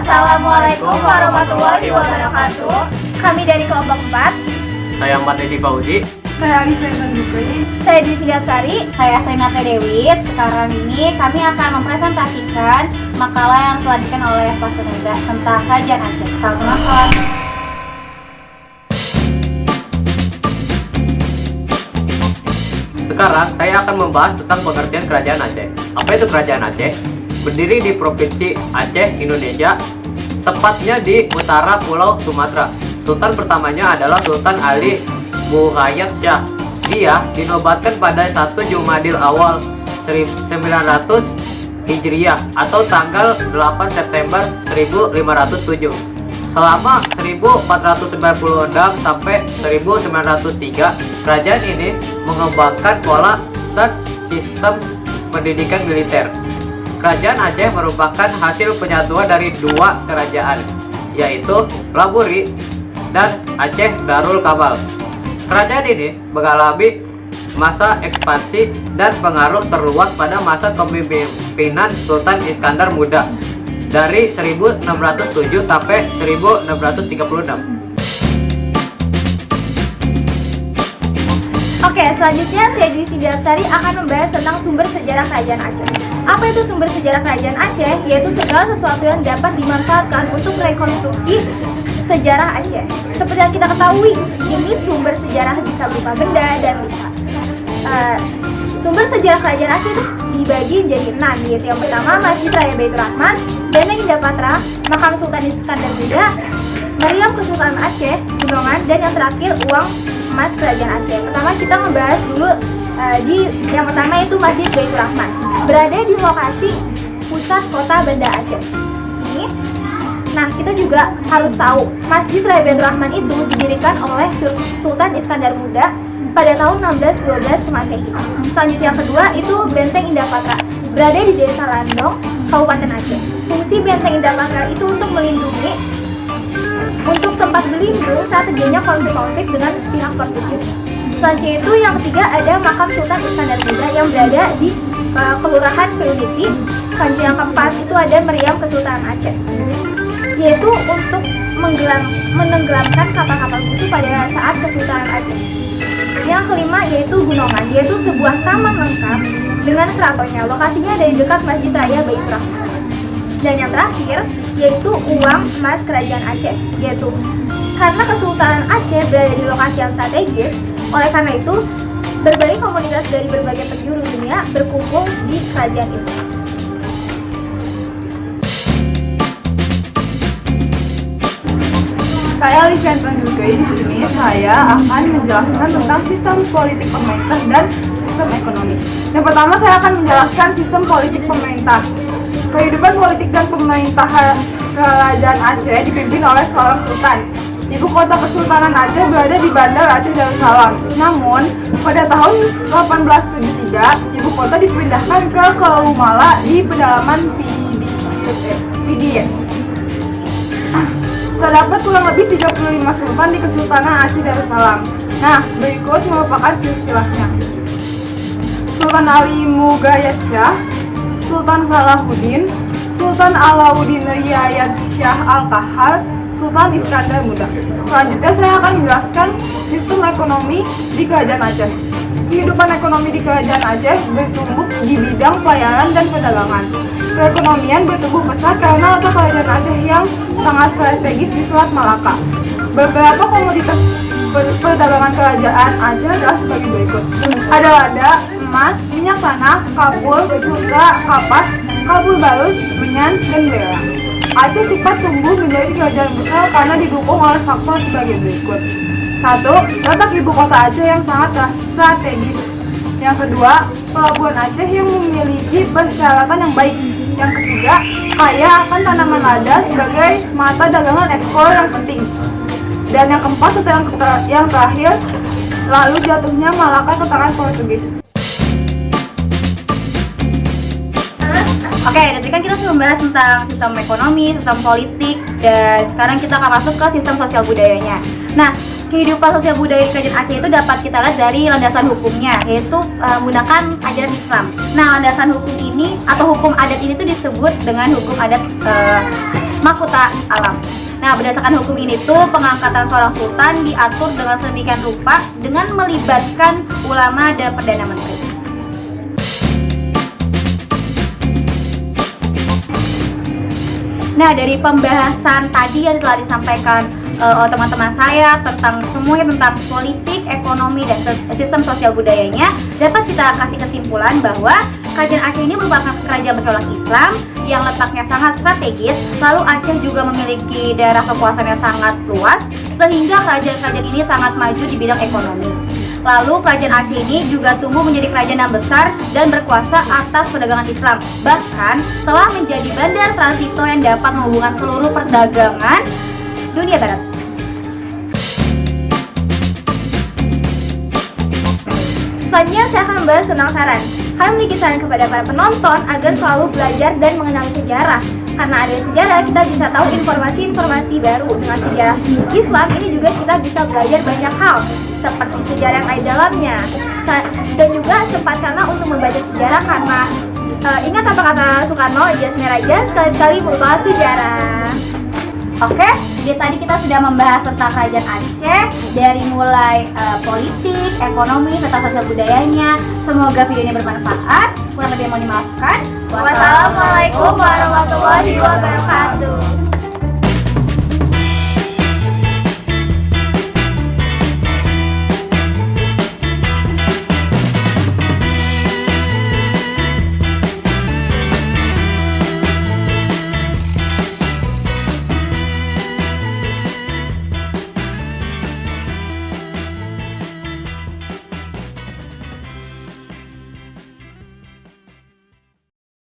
Assalamualaikum warahmatullahi wabarakatuh. Kami dari kelompok 4. Saya Ahmad Desi Fauzi. Saya Alisa Nukri. Saya Desi Gatsari. Saya Senate Dewi. Sekarang ini kami akan mempresentasikan makalah yang telah disajikan oleh Pak Sunenda tentang Kerajaan Aceh. Selamat menonton. Sekarang saya akan membahas tentang pengertian Kerajaan Aceh. Apa itu Kerajaan Aceh? Berdiri di Provinsi Aceh, Indonesia, tepatnya di utara Pulau Sumatera. Sultan pertamanya adalah Sultan Ali Muhayyad Shah. Dia dinobatkan pada 1 Jumadil Awal 1900 Hijriah atau tanggal 8 September 1507. Selama 1496 sampai 1903, kerajaan ini mengembangkan pola dan sistem pendidikan militer. Kerajaan Aceh merupakan hasil penyatuan dari dua kerajaan, yaitu Laburi dan Aceh Darul Kamal. Kerajaan ini mengalami masa ekspansi dan pengaruh terluas pada masa kepemimpinan Sultan Iskandar Muda dari 1607 sampai 1636. Oke, selanjutnya saya Desi Gatsari akan membahas tentang sumber sejarah Kerajaan Aceh. Apa itu sumber sejarah Kerajaan Aceh? Yaitu segala sesuatu yang dapat dimanfaatkan untuk rekonstruksi sejarah Aceh. Seperti yang kita ketahui, ini sumber sejarah bisa berupa benda dan bisa sumber sejarah Kerajaan Aceh itu dibagi menjadi 6, yaitu yang pertama Masjid Raya Baitur Rahman, Benteng Indah Patra, Makam Sultan Iskandar Muda, Meriam Kesultanan Aceh, Gunungan, dan yang terakhir uang emas Kerajaan Aceh. Pertama kita membahas dulu yang pertama itu Masjid Baitur Rahman, berada di lokasi pusat kota Banda Aceh. Ini. Nah, kita juga harus tahu Masjid Raya Baitur Rahman itu didirikan oleh Sultan Iskandar Muda pada tahun 1612 Masehi. Selanjutnya yang kedua itu Benteng Indah Patra, berada di Desa Landong, Kabupaten Aceh. Fungsi Benteng Indah Patra itu untuk melindungi, untuk tempat berlindung saat terjadinya konflik-konflik dengan pihak Portugis. Selanjutnya itu yang ketiga ada Makam Sultan Iskandar Muda yang berada di Kelurahan Perumiti. Selanjutnya yang keempat itu ada Meriam Kesultanan Aceh, yaitu untuk menenggelamkan kapal-kapal musuh pada saat Kesultanan Aceh. Yang kelima yaitu Gunungan, yaitu sebuah taman lengkap dengan keratonnya. Lokasinya ada di dekat Masjid Raya Baitur Rahman. Dan yang terakhir yaitu uang emas Kerajaan Aceh, yaitu karena Kesultanan Aceh berada di lokasi yang strategis, oleh karena itu berbagai komunitas dari berbagai penjuru dunia berkumpul di kerajaan itu. Saya Alisa Nukri. Di sini saya akan menjelaskan tentang sistem politik pemerintah dan sistem ekonomi. Yang pertama saya akan menjelaskan sistem politik pemerintah. Kehidupan politik dan pemerintahan Kerajaan Aceh dipimpin oleh seorang sultan. Ibu kota Kesultanan Aceh berada di Bandar Aceh Darussalam. Namun, pada tahun 1873, ibu kota dipindahkan ke Kalumala di pedalaman Pidi. Terdapat kurang lebih 35 sultan di Kesultanan Aceh Darussalam. Nah, berikut merupakan silsilahnya. Sultan Ali Muhayyad Shah, Sultan Salahuddin, Sultan Alauddin Riyad Shah Al-Kahhar, Sultan Iskandar Muda. Selanjutnya saya akan menjelaskan sistem ekonomi di Kerajaan Aceh. Kehidupan ekonomi di Kerajaan Aceh bertumbuh di bidang pelayanan dan perdagangan. Perekonomian bertumbuh pesat karena letak Kerajaan Aceh yang sangat strategis di Selat Malaka. Beberapa komoditas perdagangan Kerajaan Aceh adalah sebagai berikut. Ada lada, emas, minyak tanah, kapur, sutra, kapas, kalbur barus, menyan, dan belerang. Aceh cepat tumbuh menjadi kerajaan besar karena didukung oleh faktor sebagai berikut. 1. Letak ibu kota Aceh yang sangat strategis. Yang kedua, pelabuhan Aceh yang memiliki persyaratan yang baik. Yang ketiga, kaya akan tanaman lada sebagai mata dagangan ekspor yang penting. Dan yang keempat atau yang terakhir, lalu jatuhnya Malaka ke tangan Portugis. Oke, tadi kan kita sudah membahas tentang sistem ekonomi, sistem politik, dan sekarang kita akan masuk ke sistem sosial budayanya. Nah, kehidupan sosial budaya di Kerajaan Aceh itu dapat kita lihat dari landasan hukumnya, yaitu menggunakan ajaran Islam. Nah, landasan hukum ini atau hukum adat ini tuh disebut dengan hukum adat mahkota alam. Nah, berdasarkan hukum ini tuh pengangkatan seorang sultan diatur dengan sedemikian rupa dengan melibatkan ulama dan perdana menteri. Nah, dari pembahasan tadi yang telah disampaikan oleh teman-teman saya tentang semuanya tentang politik, ekonomi, dan sistem sosial budayanya, dapat kita kasih kesimpulan bahwa Kerajaan Aceh ini merupakan kerajaan berdaulat Islam yang letaknya sangat strategis. Lalu Aceh juga memiliki daerah kekuasaan yang sangat luas, sehingga kerajaan-kerajaan ini sangat maju di bidang ekonomi. Lalu kerajaan Aceh ini juga tumbuh menjadi kerajaan yang besar dan berkuasa atas perdagangan Islam. Bahkan telah menjadi bandar transito yang dapat menghubungkan seluruh perdagangan dunia barat. Selanjutnya saya akan membahas tentang saran. Kami memiliki saran kepada para penonton agar selalu belajar dan mengenali sejarah. Karena ada sejarah, kita bisa tahu informasi-informasi baru. Dengan sejarah Islam ini juga kita bisa belajar banyak hal, seperti sejarah yang ada di dalamnya. Dan juga sempatkanlah untuk membaca sejarah karena ingat apa kata Soekarno, jas merah jas, sekali-sekali melupakan sejarah. Oke, jadi tadi kita sudah membahas tentang Kerajaan Aceh dari mulai politik, ekonomi, serta sosial budayanya. Semoga video ini bermanfaat. Kurang lebih mohon dimaafkan. Wassalamualaikum warahmatullahi wabarakatuh.